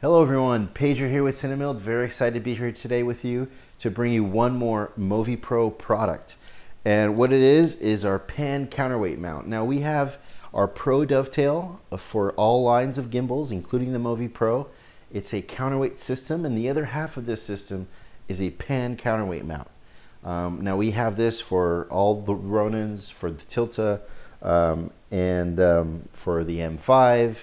Hello everyone, Pedro here with CineMilled. Very excited to be here today with you to bring you one more MōVI Pro product. And what it is our pan counterweight mount. Now we have our Pro dovetail for all lines of gimbals, including the MōVI Pro. It's a counterweight system, and the other half of this system is a pan counterweight mount. Now we have this for all the Ronins, for the Tilta, and for the M5,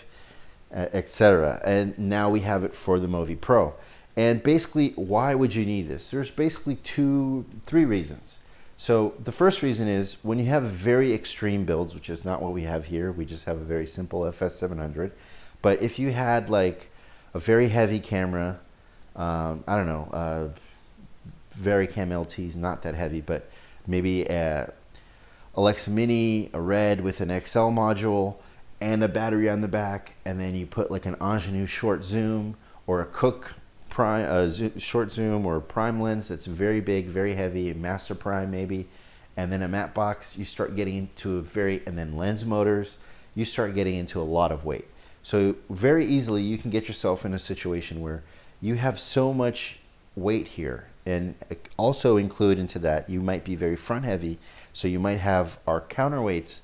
etc. And now we have it for the MōVI Pro. And basically, why would you need this? There's basically three reasons. So the first reason is when you have very extreme builds, which is not what we have here. We just have a very simple FS700. But if you had like a very heavy camera, I don't know, Varicam LT's not that heavy, but maybe a Alexa Mini, a Red with an XL module, and a battery on the back, and then you put like an Ingenue short zoom or a Cooke prime, short zoom or prime lens that's very big, very heavy, a master prime maybe, and then a matte box. You start getting into and then lens motors, you start getting into a lot of weight. So very easily you can get yourself in a situation where you have so much weight here, and also include into that you might be very front heavy, so you might have our counterweights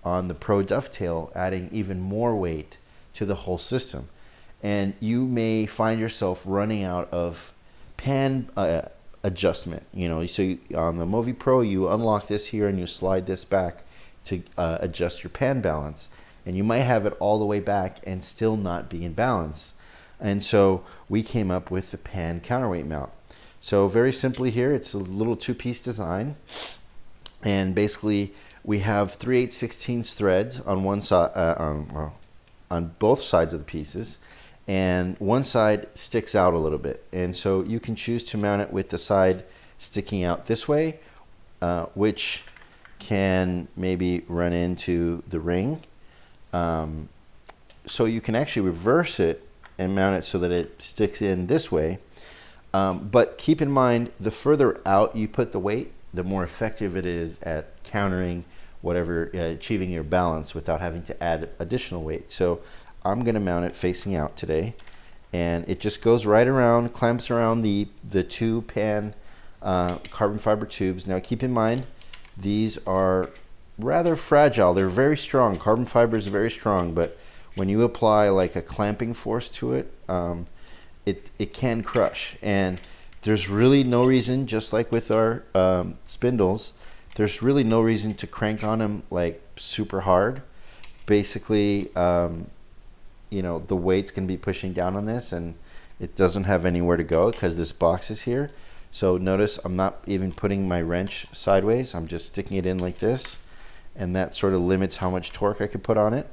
on the Pro dovetail adding even more weight to the whole system. And you may find yourself running out of pan adjustment. You know, so on the MōVI Pro, you unlock this here and you slide this back to adjust your pan balance. And you might have it all the way back and still not be in balance. And so we came up with the pan counterweight mount. So very simply here, it's a little two-piece design. And basically, we have 3/8/16 threads on one side, on both sides of the pieces, and one side sticks out a little bit. And so you can choose to mount it with the side sticking out this way, which can maybe run into the ring. So you can actually reverse it and mount it so that it sticks in this way. But keep in mind, the further out you put the weight, the more effective it is at countering whatever, achieving your balance without having to add additional weight. So I'm going to mount it facing out today, and it just goes right around, clamps around the two pan carbon fiber tubes. Now keep in mind, these are rather fragile. They're very strong. Carbon fiber is very strong, but when you apply like a clamping force to it, it can crush. And there's really no reason, just like with our spindles, there's really no reason to crank on them like super hard. Basically, you know, the weight's going to be pushing down on this, and it doesn't have anywhere to go because this box is here. So notice I'm not even putting my wrench sideways. I'm just sticking it in like this, and that sort of limits how much torque I could put on it.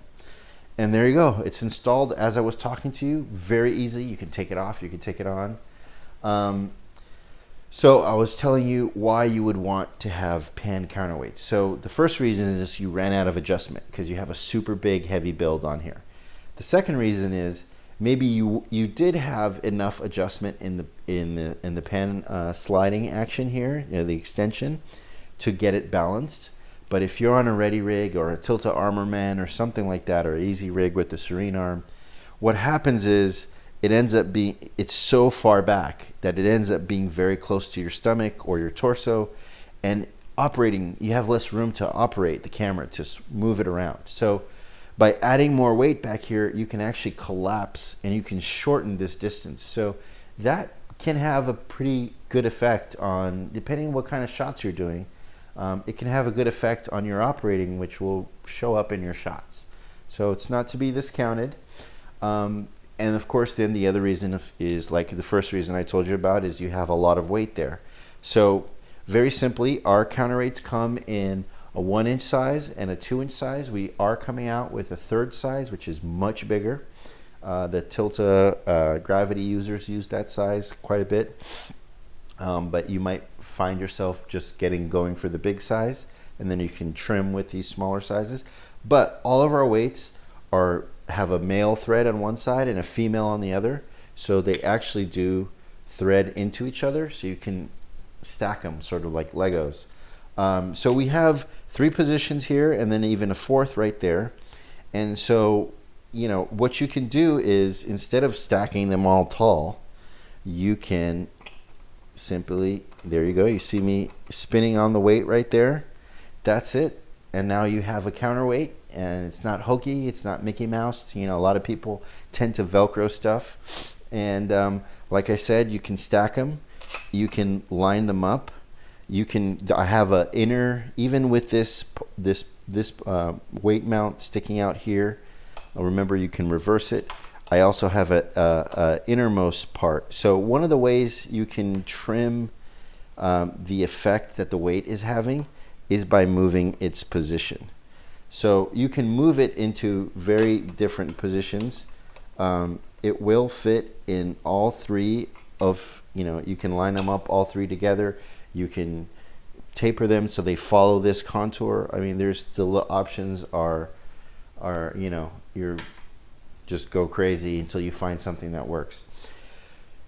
And there you go. It's installed as I was talking to you. Very easy. You can take it off. You can take it on. So I was telling you why you would want to have pan counterweights. So the first reason is you ran out of adjustment because you have a super big heavy build on here. The second reason is maybe you did have enough adjustment in the pan sliding action here, you know, the extension, to get it balanced. But if you're on a ready rig or a Tilta Armor Man or something like that, or easy rig with the Serene arm, what happens is it ends up being, it's so far back that it ends up being very close to your stomach or your torso, and operating, you have less room to operate the camera, to move it around. So by adding more weight back here, you can actually collapse and you can shorten this distance. So that can have a pretty good effect on, depending on what kind of shots you're doing, it can have a good effect on your operating, which will show up in your shots. So it's not to be discounted. And of course, then the other reason is like the first reason I told you about, is you have a lot of weight there. So very simply, our counterweights come in a 1-inch size and a 2-inch size. We are coming out with a 3rd size, which is much bigger. The Tilta gravity users use that size quite a bit. But you might find yourself just going for the big size, and then you can trim with these smaller sizes. But all of our weights have a male thread on one side and a female on the other, so they actually do thread into each other, so you can stack them sort of like Legos. So we have 3 positions here and then even a 4th right there. And so you know, what you can do is, instead of stacking them all tall, you can simply, there you go, you see me spinning on the weight right there. That's it. And now you have a counterweight, and it's not hokey, it's not Mickey Mouse. You know, a lot of people tend to Velcro stuff. And like I said, you can stack them, you can line them up. You can, I have a inner, even with this weight mount sticking out here, remember you can reverse it. I also have a innermost part. So one of the ways you can trim the effect that the weight is having is by moving its position. So you can move it into very different positions. It will fit in all three of, you know, you can line them up all three together. You can taper them so they follow this contour. I mean, there's the options are, you know, you're just go crazy until you find something that works.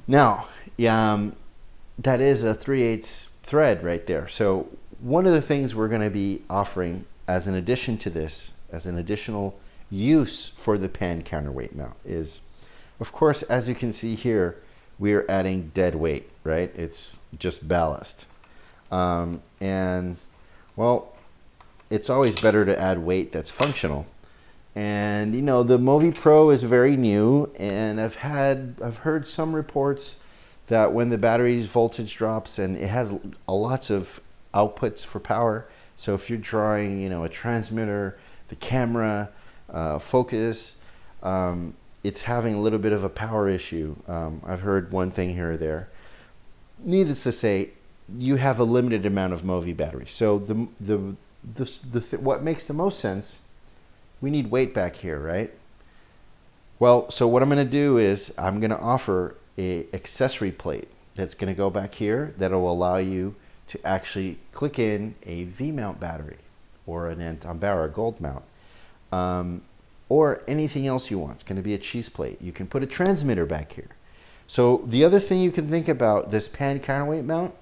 Now, that is a 3/8 thread right there. So one of the things we're going to be offering as an addition to this, as an additional use for the pan counterweight mount is, of course, as you can see here, we are adding dead weight, right? It's just ballast. And well, it's always better to add weight that's functional. And you know, the MōVI Pro is very new, and I've heard some reports that when the battery's voltage drops, and it has lots of outputs for power. So if you're drawing, you know, a transmitter, the camera, focus, it's having a little bit of a power issue. I've heard one thing here or there. Needless to say, you have a limited amount of MōVI battery. So what makes the most sense, we need weight back here, right? Well, so what I'm going to do is I'm going to offer a accessory plate that's going to go back here that will allow you to actually click in a V-mount battery or an Antambara gold mount, or anything else you want. It's going to be a cheese plate. You can put a transmitter back here. So the other thing you can think about this pan counterweight mount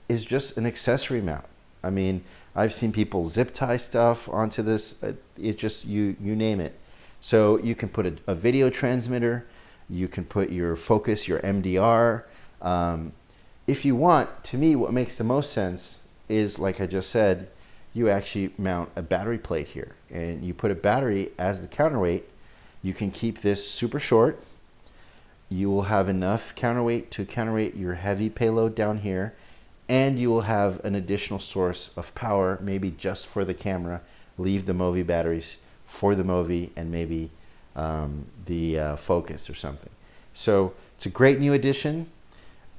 is just an accessory mount. I mean, I've seen people zip tie stuff onto this. It's just, you name it. So you can put a video transmitter. You can put your focus, your MDR. If you want, to me, what makes the most sense is, like I just said, you actually mount a battery plate here. And you put a battery as the counterweight. You can keep this super short. You will have enough counterweight to counterweight your heavy payload down here. And you will have an additional source of power, maybe just for the camera. Leave the MōVI batteries for the MōVI and maybe the focus or something. So it's a great new addition.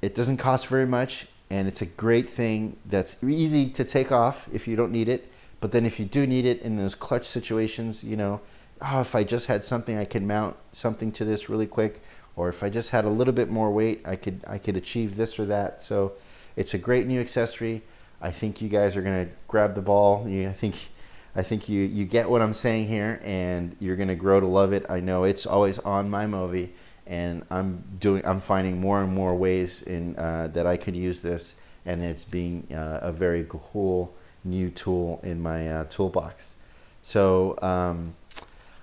It doesn't cost very much, and it's a great thing that's easy to take off if you don't need it. But then if you do need it in those clutch situations, you know, oh, if I just had something, I could mount something to this really quick, or if I just had a little bit more weight, I could achieve this or that. So it's a great new accessory. I think you guys are gonna grab the ball. I think you get what I'm saying here, and you're gonna grow to love it. I know it's always on my MōVI, and I'm finding more and more ways in that I could use this, and it's being a very cool new tool in my toolbox. So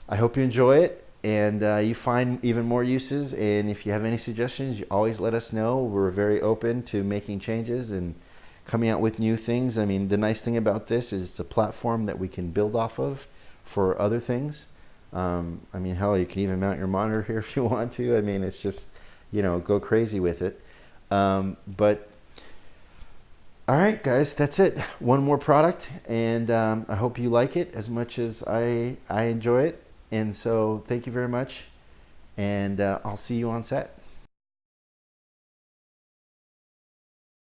I hope you enjoy it, and you find even more uses. And if you have any suggestions, you always let us know. We're very open to making changes and coming out with new things. I mean, the nice thing about this is it's a platform that we can build off of for other things. I mean, hell, you can even mount your monitor here if you want to. I mean, it's just, you know, go crazy with it. But all right, guys, that's it. One more product, and I hope you like it as much as I enjoy it. And so thank you very much, and I'll see you on set.